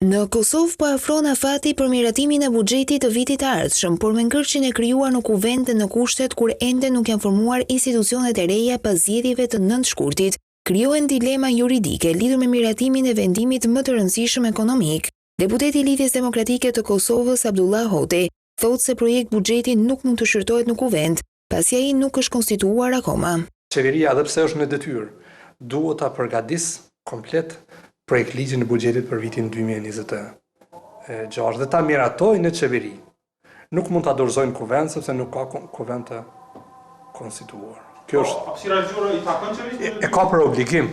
Në Kosovë po afron afati për miratimin e buxhetit të vitit të ardhshëm, por me ngërçin e krijuar në kuvent dhe në kushtet kur ende nuk janë formuar institucionet e reja pas zgjedhjeve të 9 shkurtit, krijohen dilema juridike lidhur me miratimin e vendimit më të rëndësishëm ekonomik. Deputeti i Lidhjes Demokratike të Kosovës Abdullah Hoti thotë se projekt buxheti nuk mund të shërtohet në kuvent, pasi ai nuk është konstituar akoma. Qeveria, edhe pse është në detyrë, duhet ta përgatis komplet projekt ligjin e buxhetit për vitin 2026 dhe ta miratojnë në qeveri. Nuk mund ta dorëzojnë kuvent sepse nuk ka kuvent të konstituar. Kjo është e ka për obligim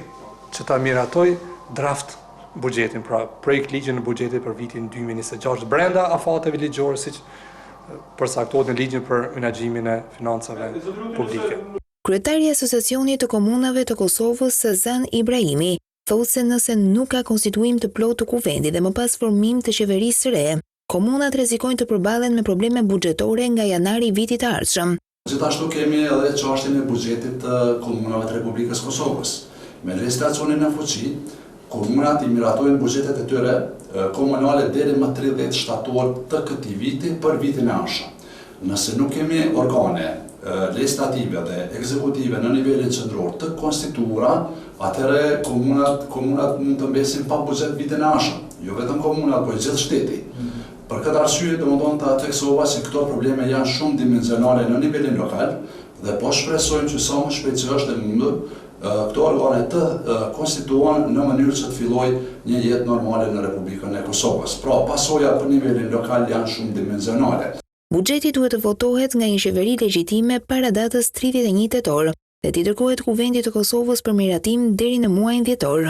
që ta miratoj draft buxhetin, pra projekt ligjin e buxhetit për vitin 2026 brenda afateve ligjore siç përcaktohet në ligjin për menaxhimin e financave publike. Kryetari i Asociacionit të Komunave të Kosovës Sazan Ibrahimi thotë se nëse nuk ka konstituim të plotë të kuventit dhe më pas formim të qeverisë së re, komunat rrezikojnë të përballen me probleme buxhetore nga janari i vitit të ardhshëm. Gjithashtu kemi edhe çështjen e buxhetit të komunave të Republikës Kosovës. Me legjislacionin në fuqi, komunat i miratojnë buxhetet e tyre komunale deri më 30 shtator të këtij viti për vitin e ardhshëm. Nëse nuk kemi organe legislative dhe ekzekutive në nivelin qendror të konstituara, atëherë komunat mund të mbesin pa buxhet vitin e ardhshëm, jo vetëm komunat, por gjithë shteti. Për këtë arsye, domethënë ta theksova se këto probleme janë shumë dimensionale në nivelin lokal dhe po shpresojmë që sa më shpejt që është e mundur këto organe të konstituohen në mënyrë që të fillojë një jetë normale në Republikën e Kosovës. Pra, pasoja për nivelin lokal janë shumë dimensionale. Buxheti duhet të votohet nga një qeveri legjitime para datës 31 tetor dhe t'i dërgohet Kuventit të Kosovës për miratim deri në muajin dhjetor.